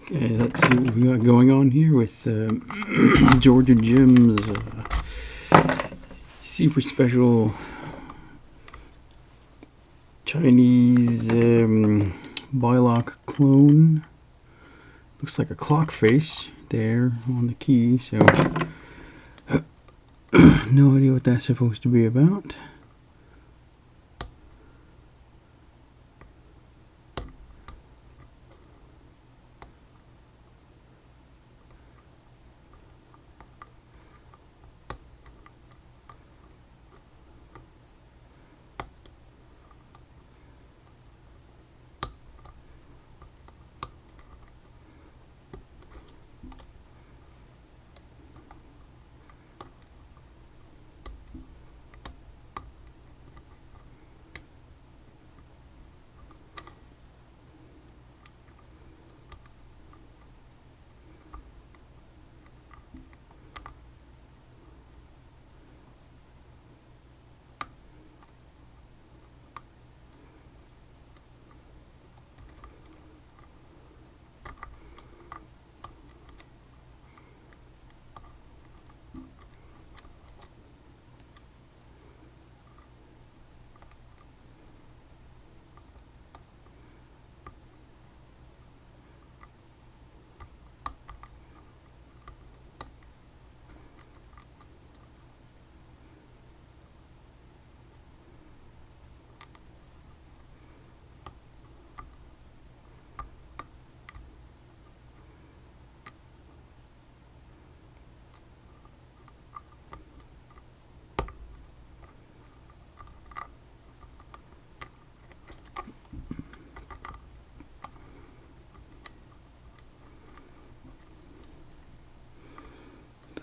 Okay, let's see what we got going on here with GeorgiaJim's super special Chinese BiLock clone. Looks like a clock face there on the key, so no idea what that's supposed to be about.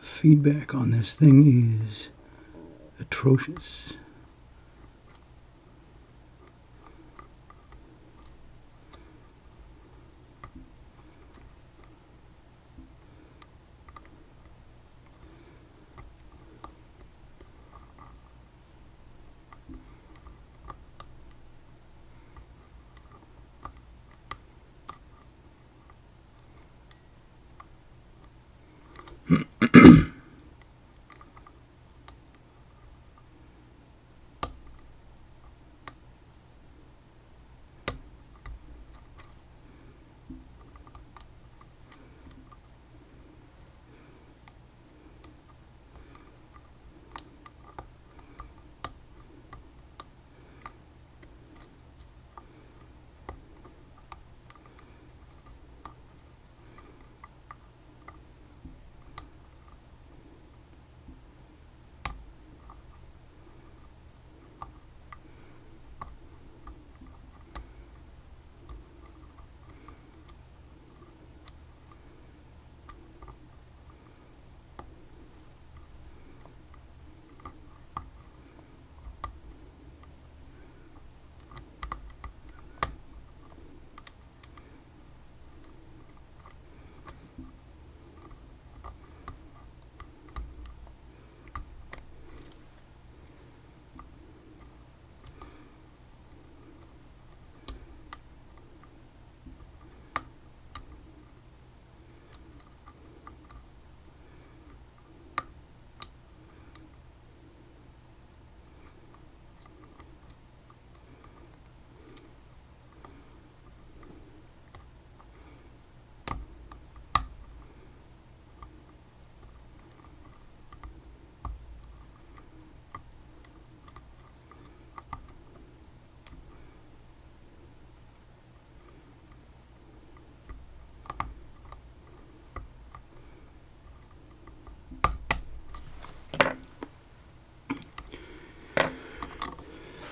Feedback on this thing is atrocious.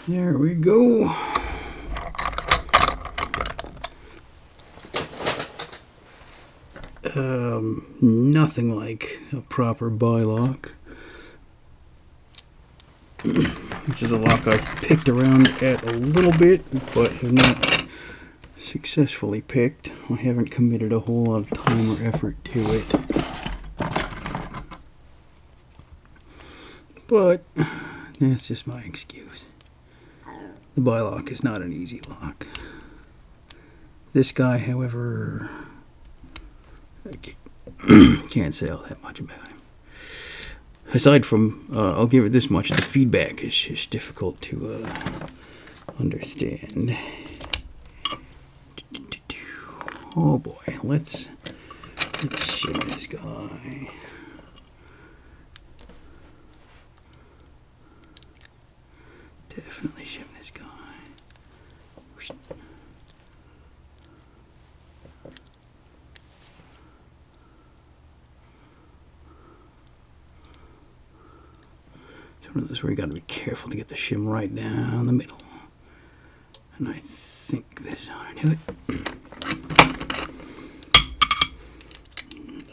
There we go. Nothing like a proper BiLock, which is a lock I've picked around at a little bit, but have not successfully picked. I haven't committed a whole lot of time or effort to it. But that's just my excuse. The BiLock is not an easy lock. This guy, however, Can't say all that much about him. Aside from, I'll give it this much, the feedback is just difficult to understand. Oh boy, let's shim this guy. Definitely shim this guy. It's one of those where you got to be careful to get the shim right down the middle. And I think this is how I do it.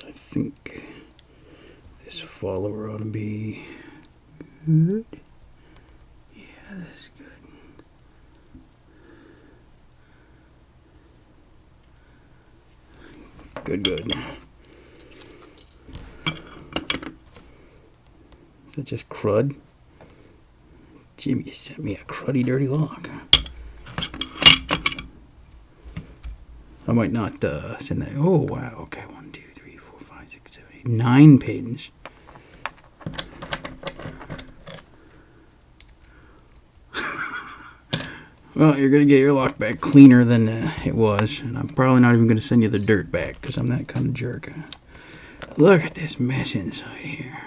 I think this follower ought to be good. Yeah, that's good. Good. Is that just crud? Jim, you sent me a cruddy, dirty lock. I might not send that. Oh, wow. Okay, 1, 2, 3, 4, 5, 6, 7, 8, 9 pins. Well, you're going to get your lock back cleaner than it was. And I'm probably not even going to send you the dirt back because I'm that kind of jerk. Look at this mess inside here.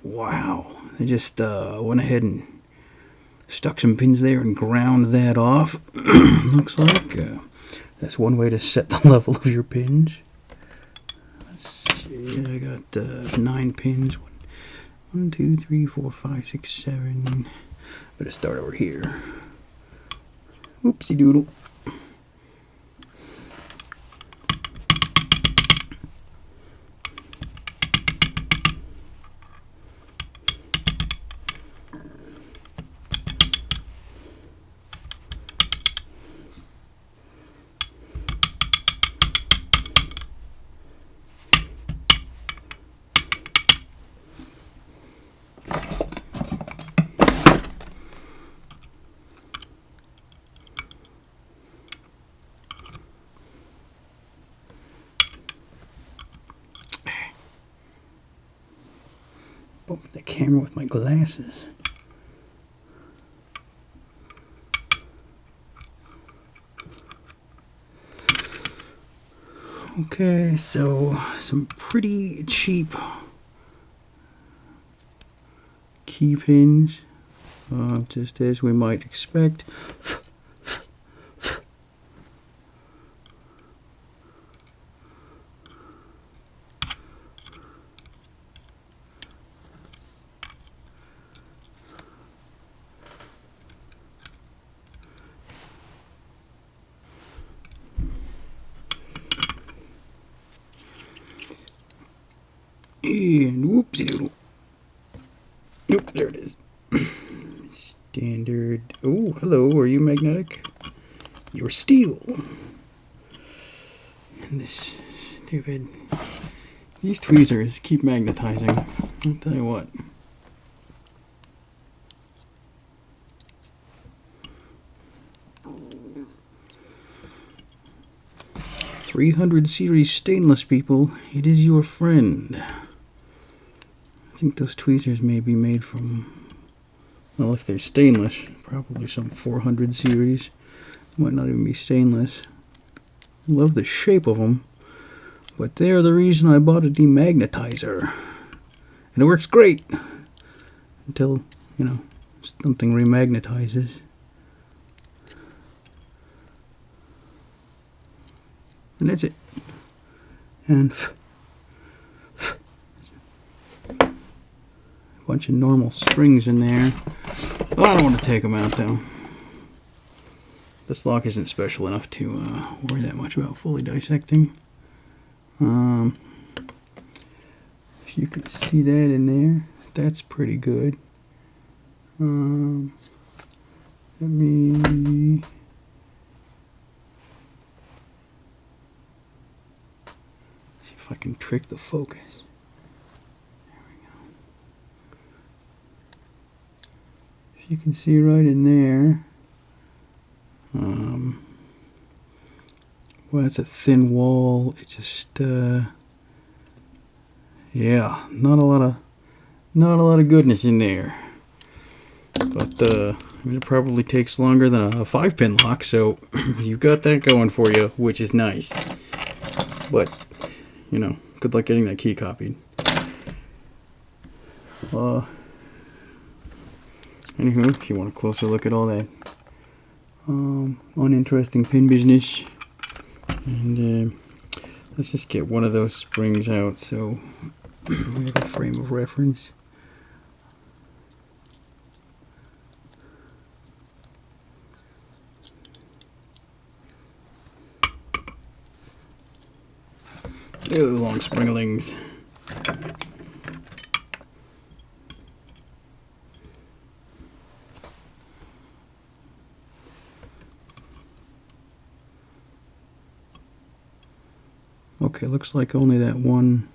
Wow. They just went ahead and stuck some pins there and ground that off. Looks like that's one way to set the level of your pins. Let's see. I got 9 pins. 1, 2, 3, 4, 5, 6, 7. Better start over here. Oopsie doodle. Bump the camera with my glasses. Okay, so some pretty cheap key pins, just as we might expect. And whoopsie doodle. Nope, there it is. Standard. Oh, hello. Are you magnetic? You're steel. And this stupid. These tweezers keep magnetizing. I'll tell you what. .300 series stainless, people. It is your friend. I think those tweezers may be made from, well, if they're stainless, probably some 400 series. Might not even be stainless. Love the shape of them, but they're the reason I bought a demagnetizer. And it works great until, you know, something remagnetizes. And that's it. And a bunch of normal springs in there. Well, I don't want to take them out though. This lock isn't special enough to worry that much about fully dissecting. If you can see that in there, that's pretty good. Let me... see if I can trick the focus. There we go. If you can see right in there, Well, it's a thin wall. It's just yeah, not a lot of goodness in there. But I mean, it probably takes longer than a 5-pin lock, so you've got that going for you, which is nice. But you know, good luck getting that key copied. Anywho, if you want a closer look at all that uninteresting pin business, and let's just get one of those springs out so we have a frame of reference. Oh, long springlings. Okay, looks like only that one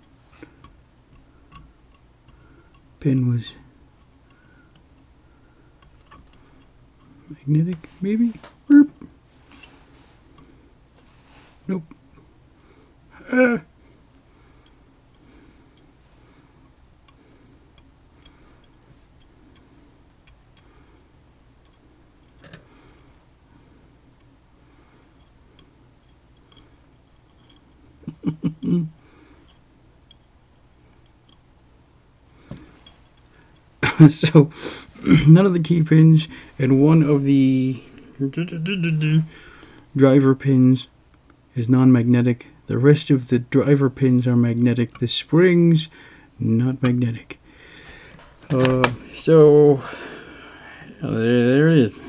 pin was magnetic, maybe? Burp. Nope. So, none of the key pins and one of the driver pins is non-magnetic. The rest of the driver pins are magnetic. The springs, not magnetic. So, there it is.